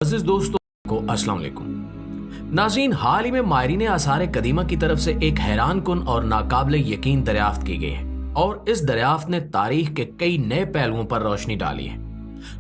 अजीज दोस्तों को अस्सलाम वालेकुम। नाज़रीन, हाल ही में माहिरीन आसार कदीमा की तरफ से एक हैरान कुन और नाकाबिले यकीन दरियाफ्त की गई है और इस दरियाफ्त ने तारीख के कई नए पहलुओं पर रोशनी डाली है।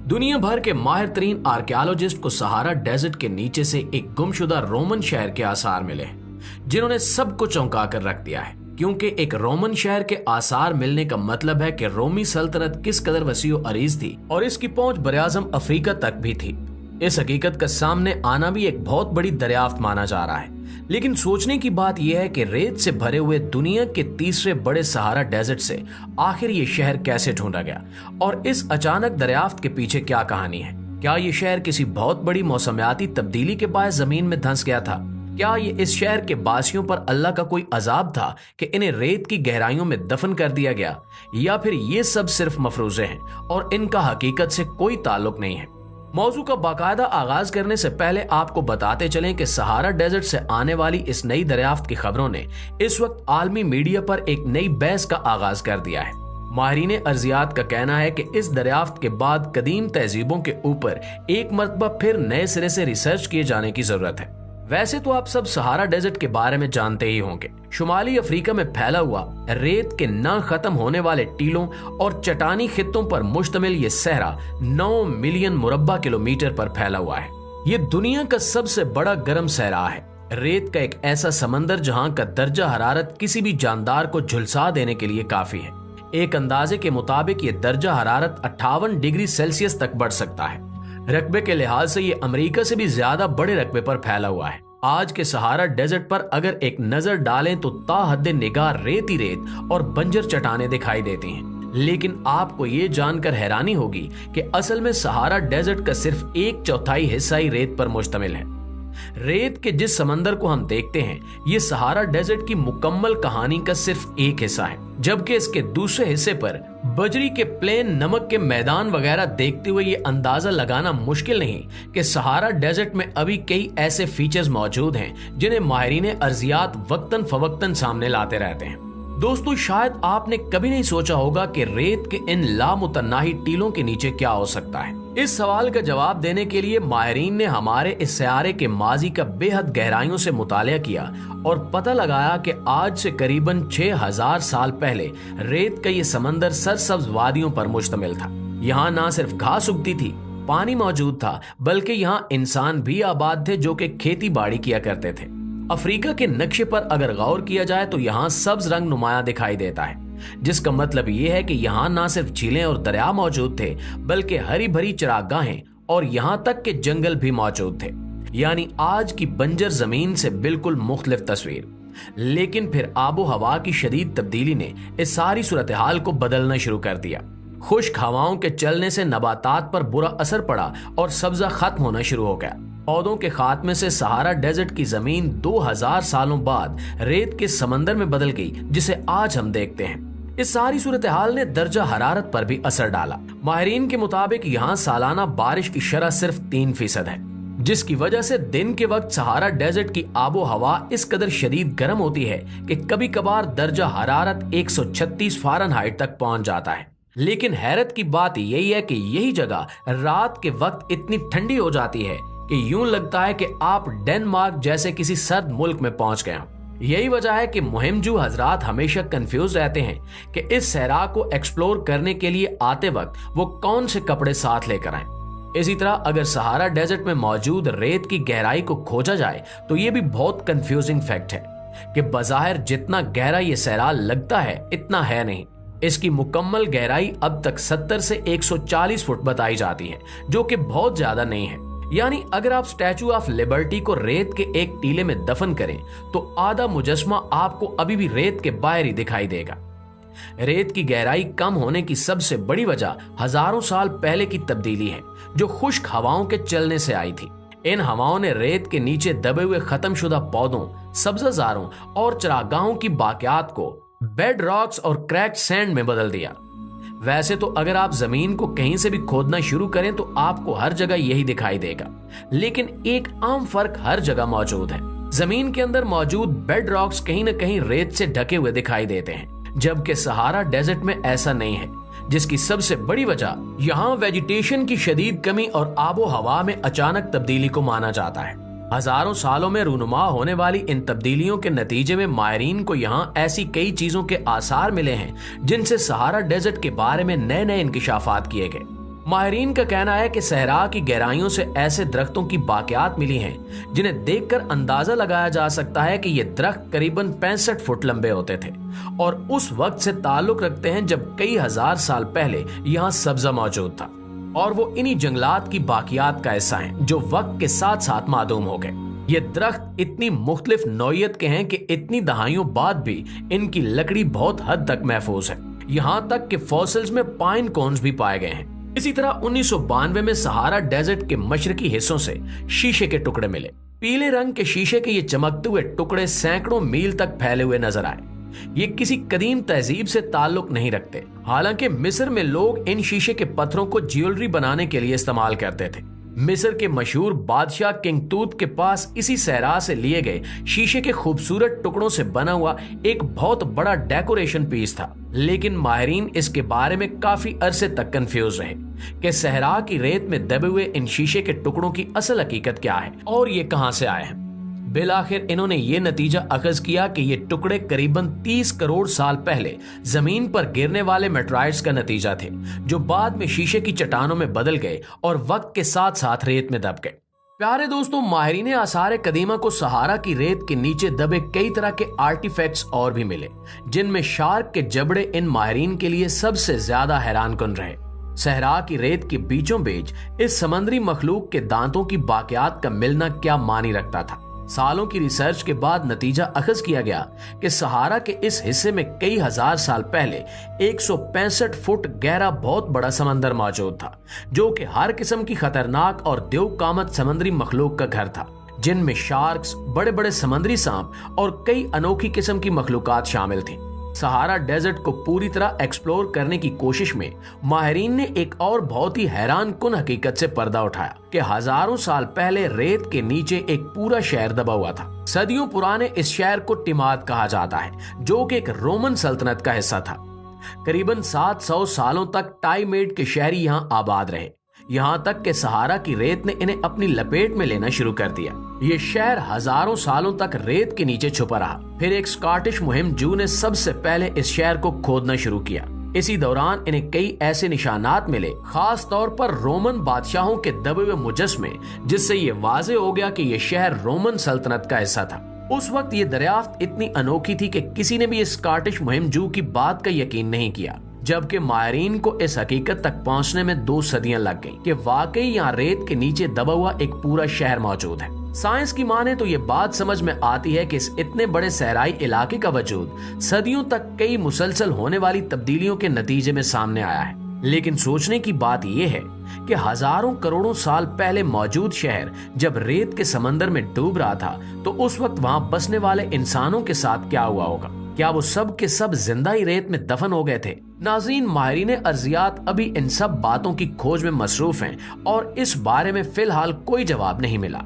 दुनिया भर के माहिर तरीन आर्कियोलॉजिस्ट को सहारा डेजर्ट के नीचे से एक गुमशुदा रोमन शहर के आसार मिले हैं, जिन्होंने सबको चौंका कर रख दिया है। क्योंकि एक रोमन शहर के आसार मिलने का मतलब है कि रोमी सल्तनत किस कदर वसीओ अरीज थी और इसकी पहुंच बरआज़म अफ्रीका तक भी थी। इस हकीकत का सामने आना भी एक बहुत बड़ी दरियाफ्त माना जा रहा है। लेकिन सोचने की बात यह है कि रेत से भरे हुए दुनिया के तीसरे बड़े सहारा डेजर्ट से आखिर ये शहर कैसे ढूंढा गया और इस अचानक दरियाफ्त के पीछे क्या कहानी है। क्या ये शहर किसी बहुत बड़ी मौसमियाती तब्दीली के बायस जमीन में धंस गया था? क्या ये इस शहर के बासियों पर अल्लाह का कोई अजाब था कि इन्हें रेत की गहराइयों में दफन कर दिया गया, या फिर ये सब सिर्फ मफरूजे हैं और इनका हकीकत से कोई ताल्लुक नहीं है? मौजू का बाकायदा आगाज करने से पहले आपको बताते चलें कि सहारा डेजर्ट से आने वाली इस नई दरियाफ्त की खबरों ने इस वक्त आलमी मीडिया पर एक नई बहस का आगाज कर दिया है। माहिरीन अर्जियात का कहना है कि इस दरियाफ्त के बाद कदीम तहजीबों के ऊपर एक मरतबा फिर नए सिरे से रिसर्च किए जाने की जरूरत है। वैसे तो आप सब सहारा डेजर्ट के बारे में जानते ही होंगे। शुमाली अफ्रीका में फैला हुआ रेत के न खत्म होने वाले टीलों और चटानी खित्तों पर मुश्तमिल ये सहरा 9 मिलियन मुरब्बा किलोमीटर पर फैला हुआ है। ये दुनिया का सबसे बड़ा गर्म सहरा है। रेत का एक ऐसा समंदर जहां का दर्जा हरारत किसी भी जानदार को झुलसा देने के लिए काफी है। एक अंदाजे के मुताबिक ये दर्जा हरारत 58 डिग्री सेल्सियस तक बढ़ सकता है। रकबे के लिहाज से ये अमेरिका से भी ज्यादा बड़े रकबे पर फैला हुआ है। आज के सहारा डेजर्ट पर अगर एक नजर डालें तो ताहद निगाह रेत ही रेत और बंजर चट्टानें दिखाई देती हैं। लेकिन आपको ये जानकर हैरानी होगी कि असल में सहारा डेजर्ट का सिर्फ 1/4 हिस्सा ही रेत पर मुश्तमिल है। रेत के जिस समंदर को हम देखते हैं, ये सहारा डेजर्ट की मुकम्मल कहानी का सिर्फ एक हिस्सा है, जबकि इसके दूसरे हिस्से पर बजरी के प्लेन, नमक के मैदान वगैरह देखते हुए ये अंदाजा लगाना मुश्किल नहीं कि सहारा डेजर्ट में अभी कई ऐसे फीचर्स मौजूद हैं जिन्हें माहिरीन अर्जियात वक्तन फवक्तन सामने लाते रहते हैं। दोस्तों, शायद आपने कभी नहीं सोचा होगा कि रेत के इन लामुतनाही टीलों के नीचे क्या हो सकता है। इस सवाल का जवाब देने के लिए माहिरीन ने हमारे इस सयारे के माजी का बेहद गहराइयों से मुतालिया किया और पता लगाया कि आज से करीबन 6000 साल पहले रेत का ये समंदर सरसब्ज वादियों पर मुश्तमिल था। यहाँ ना सिर्फ घास उगती थी, पानी मौजूद था, बल्कि यहाँ इंसान भी आबाद थे जो कि खेती बाड़ी किया करते थे। अफ्रीका के नक्शे पर अगर गौर किया जाए तो यहाँ सब्ज रंग नुमाया दिखाई देता है, जिसका मतलब ये है कि यहाँ ना सिर्फ झीलें और दरिया मौजूद थे, बल्कि हरी भरी चरागाहें और यहाँ तक के जंगल भी मौजूद थे। यानी आज की बंजर जमीन से बिल्कुल मुख्तलिफ तस्वीर। लेकिन फिर आबो हवा की शदीद तब्दीली ने इस सारी सूरत हाल को बदलना शुरू कर दिया। खुश्क हवाओं के चलने से नबातात पर बुरा असर पड़ा और सब्जा खत्म होना शुरू हो गया। पौधों के खात्मे से सहारा डेजर्ट की जमीन 2000 सालों बाद रेत के समंदर में बदल गई, जिसे आज हम देखते हैं। इस सारी सूरत हाल ने दर्जा हरारत पर भी असर डाला। माहिरीन के मुताबिक यहाँ सालाना बारिश की शरह सिर्फ 3% है, जिसकी वजह से दिन के वक्त सहारा डेजर्ट की आबो हवा इस कदर शदीद गर्म होती है कि कभी कभार दर्जा हरारत 136 फ़ारेनहाइट तक पहुंच जाता है। लेकिन हैरत की बात यही है कि यही जगह रात के वक्त इतनी ठंडी हो जाती है कि यूं लगता है कि आप डेनमार्क जैसे किसी सर्द मुल्क में पहुंच गए हो। यही वजह है कि मुहिमजू हजरात हमेशा कंफ्यूज रहते हैं कि इस सहरा को एक्सप्लोर करने के लिए आते वक्त वो कौन से कपड़े साथ लेकर आएं। इसी तरह अगर सहारा डेजर्ट में मौजूद रेत की गहराई को खोजा जाए तो ये भी बहुत कंफ्यूजिंग फैक्ट है कि बज़ाहिर जितना गहरा ये सहरा लगता है इतना है नहीं। इसकी मुकम्मल गहराई अब तक 70 से 140 फुट बताई जाती है, जो कि बहुत ज्यादा नहीं है। यानी अगर आप स्टैचू ऑफ लिबर्टी को रेत के एक टीले में दफन करें तो आधा मुजस्मा आपको अभी भी रेत के बाहर ही दिखाई देगा। रेत की गहराई कम होने की सबसे बड़ी वजह हजारों साल पहले की तब्दीली है, जो खुश्क हवाओं के चलने से आई थी। इन हवाओं ने रेत के नीचे दबे हुए खत्मशुदा पौधों, सब्जाजारों और चरागाहों की बाकियात को बेड रॉक्स और क्रैक्ड सैंड में बदल दिया। वैसे तो अगर आप जमीन को कहीं से भी खोदना शुरू करें तो आपको हर जगह यही दिखाई देगा, लेकिन एक आम फर्क हर जगह मौजूद है। जमीन के अंदर मौजूद बेड रॉक्स कहीं न कहीं रेत से ढके हुए दिखाई देते हैं, जबकि सहारा डेजर्ट में ऐसा नहीं है। जिसकी सबसे बड़ी वजह यहाँ वेजिटेशन की शदीद कमी और आबो हवा में अचानक तब्दीली को माना जाता है। हजारों सालों में रूनुमा होने वाली इन तब्दीलियों के नतीजे में माहिरीन को यहाँ ऐसी कई चीजों के आसार मिले हैं जिनसे सहारा डेजर्ट के बारे में नए नए इंकिशाफात किए गए। माहिरीन का कहना है कि सहरा की गहराइयों से ऐसे दरख्तों की बाकियात मिली हैं जिन्हें देखकर अंदाजा लगाया जा सकता है कि ये दरख्त करीबन 65 फुट लंबे होते थे और उस वक्त से ताल्लुक रखते हैं जब कई हजार साल पहले यहाँ सब्जा मौजूद था, और वो इन्हीं जंगलात की बाकियात का हिस्सा हैं जो वक्त के साथ साथ मादूम हो गए। ये दरख्त इतनी मुख्तलिफ नौइयत के हैं कि इतनी दहाइयों बाद भी इनकी लकड़ी बहुत हद तक महफूज है। यहाँ तक कि फॉसिल्स में पाइन कोन्स भी पाए गए हैं। इसी तरह 1992 में सहारा डेजर्ट के मशरकी हिस्सों से शीशे के टुकड़े मिले। पीले रंग के शीशे के ये चमकते हुए टुकड़े सैकड़ों मील तक फैले हुए नजर आए। ये किसी कदीम तहजीब से ताल्लुक नहीं रखते। हालांकि मिस्र में लोग इन शीशे के पत्थरों को ज्वेलरी बनाने के लिए इस्तेमाल करते थे। मिस्र के मशहूर बादशाह किंग तूत के पास इसी सहरा से लिए गए शीशे के खूबसूरत टुकड़ों से बना हुआ एक बहुत बड़ा डेकोरेशन पीस था, लेकिन माहिरीन इसके बारे में काफी अरसे तक कंफ्यूज रहे कि सहरा की रेत में दबे हुए इन शीशे के टुकड़ों की असल हकीकत क्या है और ये कहां से आए हैं। बिलाखिर इन्होंने ये नतीजा अखज किया कि ये टुकड़े करीबन 30 करोड़ साल पहले जमीन पर गिरने वाले मेटराइट्स का नतीजा थे, जो बाद में शीशे की चट्टानों में बदल गए और वक्त के साथ साथ रेत में दब गए। प्यारे दोस्तों, माहिरीन आसार कदीमा को सहारा की रेत के नीचे दबे कई तरह के आर्टिफैक्ट्स और भी मिले, जिनमें शार्क के जबड़े इन माहिरीन के लिए सबसे ज्यादा हैरानकुन रहे। सहरा की रेत के बीचों बीच इस समंदरी मखलूक के दांतों की बाकियात का मिलना क्या मानी रखता था। सालों की रिसर्च के बाद नतीजा अखज किया गया कि सहारा के इस हिस्से में कई हजार साल पहले 165 फुट गहरा बहुत बड़ा समंदर मौजूद था, जो कि हर किस्म की खतरनाक और देवकामत समंदरी मखलूक का घर था, जिनमें शार्क्स, बड़े बड़े समंदरी सांप और कई अनोखी किस्म की मखलूकात शामिल थी। सहारा डेजर्ट को पूरी तरह एक्सप्लोर करने की कोशिश में माहिरीन ने एक और बहुत ही हैरान कुन हकीकत से पर्दा उठाया कि हजारों साल पहले रेत के नीचे एक पूरा शहर दबा हुआ था। सदियों पुराने इस शहर को टिमाद कहा जाता है, जो कि एक रोमन सल्तनत का हिस्सा था। करीबन 700 सालों तक टाइमेड के शहरी यहाँ आबाद रहे, यहाँ तक कि सहारा की रेत ने इन्हें अपनी लपेट में लेना शुरू कर दिया। ये शहर हजारों सालों तक रेत के नीचे छुपा रहा। फिर एक स्कॉटिश मुहिम जू ने सबसे पहले इस शहर को खोदना शुरू किया। इसी दौरान इन्हें कई ऐसे निशानात मिले, खास तौर पर रोमन बादशाहों के दबे हुए मुजस्मे, जिससे ये वाजे हो गया कि यह शहर रोमन सल्तनत का हिस्सा था। उस वक्त ये दरियाफ्त इतनी अनोखी थी कि किसी ने भी इस स्कॉटिश मुहिम जू की बात का यकीन नहीं किया, जबकि माहिरीन को इस हकीकत तक पहुंचने में 2 सदियां लग गईं कि वाकई यहाँ रेत के नीचे दबा हुआ एक पूरा शहर मौजूद है। साइंस की माने तो ये बात समझ में आती है कि इस इतने बड़े सहराई इलाके का वजूद सदियों तक कई मुसलसल होने वाली तब्दीलियों के नतीजे में सामने आया है। लेकिन सोचने की बात यह है कि हजारों करोड़ों साल पहले मौजूद शहर जब रेत के समंदर में डूब रहा था, तो उस वक्त वहां बसने वाले इंसानों के साथ क्या हुआ होगा? क्या वो सब के सब जिंदा ही रेत में दफन हो गए थे? नाज़रीन, माहिरीन अर्जियात अभी इन सब बातों की खोज में मसरूफ हैं और इस बारे में फिलहाल कोई जवाब नहीं मिला।